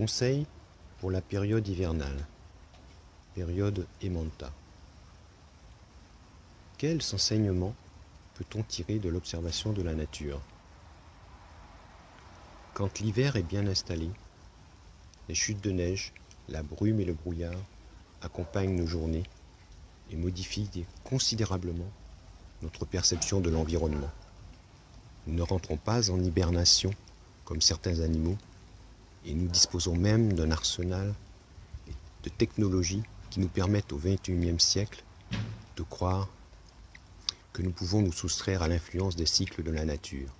Conseils pour la période hivernale, période Emanta. Quels enseignements peut-on tirer de l'observation de la nature? Quand l'hiver est bien installé, les chutes de neige, la brume et le brouillard accompagnent nos journées et modifient considérablement notre perception de l'environnement. Nous ne rentrons pas en hibernation comme certains animaux et nous disposons même d'un arsenal de technologies qui nous permettent au XXIe siècle de croire que nous pouvons nous soustraire à l'influence des cycles de la nature.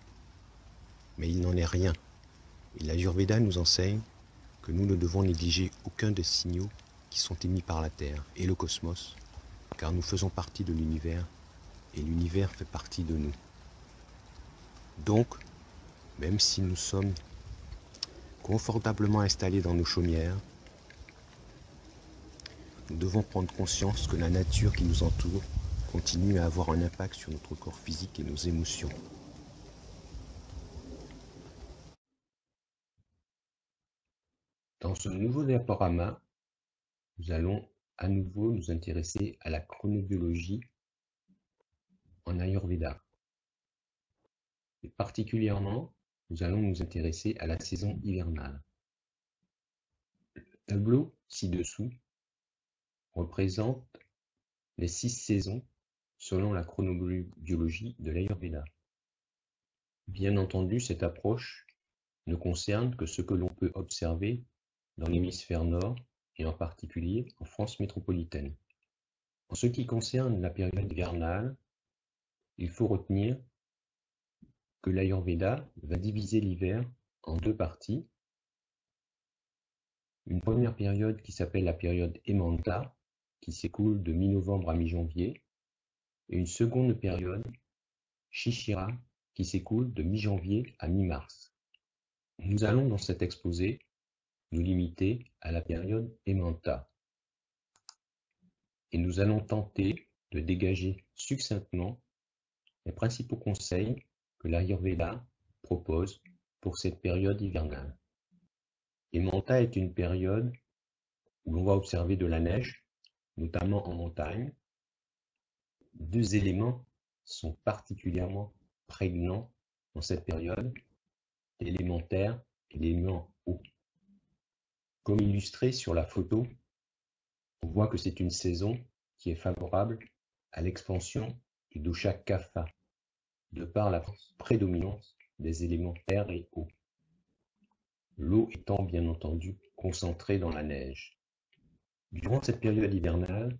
Mais il n'en est rien, et l'Ayurveda nous enseigne que nous ne devons négliger aucun des signaux qui sont émis par la Terre et le cosmos, car nous faisons partie de l'univers, et l'univers fait partie de nous. Donc, même si nous sommes confortablement installés dans nos chaumières, nous devons prendre conscience que la nature qui nous entoure continue à avoir un impact sur notre corps physique et nos émotions. Dans ce nouveau diaporama, nous allons à nouveau nous intéresser à la chronobiologie en Ayurveda. Et particulièrement, nous allons nous intéresser à la saison hivernale. Le tableau ci-dessous représente les 6 saisons selon la chronobiologie de l'Ayurveda. Bien entendu, cette approche ne concerne que ce que l'on peut observer dans l'hémisphère nord et en particulier en France métropolitaine. En ce qui concerne la période hivernale, il faut retenir que l'Ayurveda va diviser l'hiver en 2 parties. Une première période qui s'appelle la période Emanta, qui s'écoule de mi-novembre à mi-janvier, et une seconde période, Shishira, qui s'écoule de mi-janvier à mi-mars. Nous allons dans cet exposé nous limiter à la période Emanta. Et nous allons tenter de dégager succinctement les principaux conseils que l'Ayurveda propose pour cette période hivernale. Emanta est une période où l'on va observer de la neige, notamment en montagne. 2 éléments sont particulièrement prégnants dans cette période, l'élément terre et l'élément eau. Comme illustré sur la photo, on voit que c'est une saison qui est favorable à l'expansion du dosha Kapha, de par la prédominance des éléments terre et eau. L'eau étant bien entendu concentrée dans la neige. Durant cette période hivernale,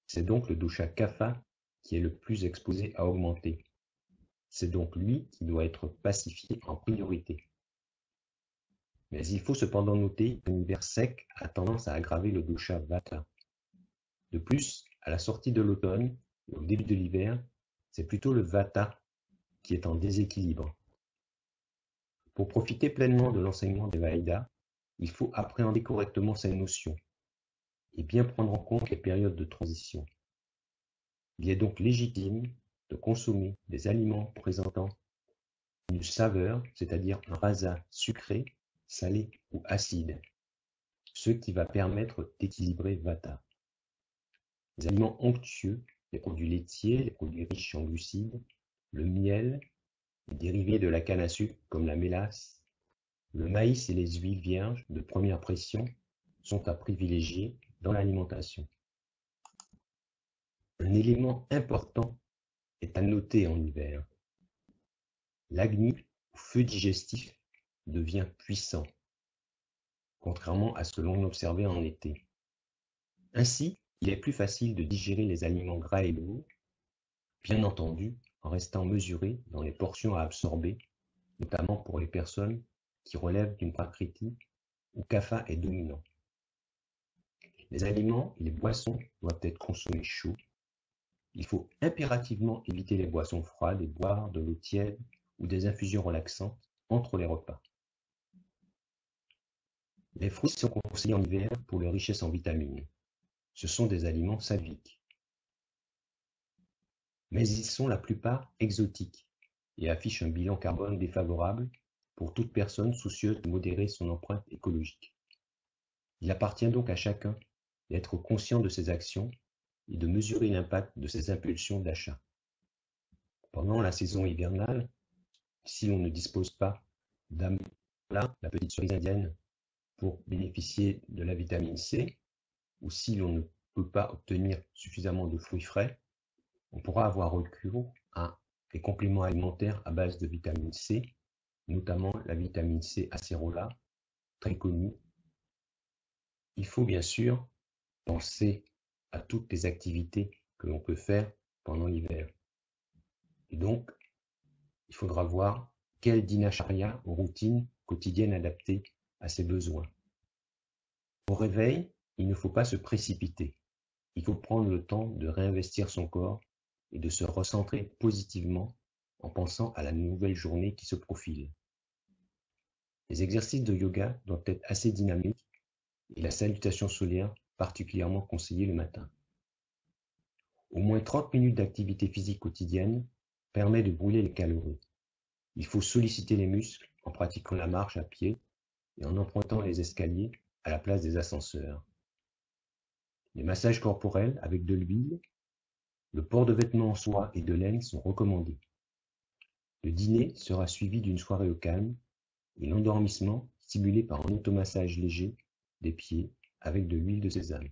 c'est donc le dosha Kapha qui est le plus exposé à augmenter. C'est donc lui qui doit être pacifié en priorité. Mais il faut cependant noter qu'un hiver sec a tendance à aggraver le dosha Vata. De plus, à la sortie de l'automne et au début de l'hiver, c'est plutôt le Vata qui est en déséquilibre. Pour profiter pleinement de l'enseignement des Vedas, il faut appréhender correctement ces notions et bien prendre en compte les périodes de transition. Il est donc légitime de consommer des aliments présentant une saveur, c'est-à-dire un rasa sucré, salé ou acide, ce qui va permettre d'équilibrer Vata. Les aliments onctueux, les produits laitiers, les produits riches en glucides, le miel, les dérivés de la canne à sucre comme la mélasse, le maïs et les huiles vierges de première pression sont à privilégier dans l'alimentation. Un élément important est à noter en hiver. L'agni, ou feu digestif, devient puissant, contrairement à ce que l'on observait en été. Ainsi, il est plus facile de digérer les aliments gras et lourds, bien entendu en restant mesuré dans les portions à absorber, notamment pour les personnes qui relèvent d'une prakriti où kapha est dominant. Les aliments et les boissons doivent être consommés chauds. Il faut impérativement éviter les boissons froides et boire de l'eau tiède ou des infusions relaxantes entre les repas. Les fruits sont conseillés en hiver pour leur richesse en vitamines. Ce sont des aliments saviques. Mais ils sont la plupart exotiques et affichent un bilan carbone défavorable pour toute personne soucieuse de modérer son empreinte écologique. Il appartient donc à chacun d'être conscient de ses actions et de mesurer l'impact de ses impulsions d'achat. Pendant la saison hivernale, si l'on ne dispose pas d'amla, la petite cerise indienne, pour bénéficier de la vitamine C, ou si l'on ne peut pas obtenir suffisamment de fruits frais, on pourra avoir recours à des compléments alimentaires à base de vitamine C, notamment la vitamine C acérola, très connue. Il faut bien sûr penser à toutes les activités que l'on peut faire pendant l'hiver. Et donc, il faudra voir quelle dinacharya ou routine quotidienne adaptée à ses besoins. Au réveil, il ne faut pas se précipiter. Il faut prendre le temps de réinvestir son corps et de se recentrer positivement en pensant à la nouvelle journée qui se profile. Les exercices de yoga doivent être assez dynamiques et la salutation solaire particulièrement conseillée le matin. Au moins 30 minutes d'activité physique quotidienne permet de brûler les calories. Il faut solliciter les muscles en pratiquant la marche à pied et en empruntant les escaliers à la place des ascenseurs. Les massages corporels avec de l'huile, le port de vêtements en soie et de laine sont recommandés. Le dîner sera suivi d'une soirée au calme et l'endormissement stimulé par un automassage léger des pieds avec de l'huile de sésame.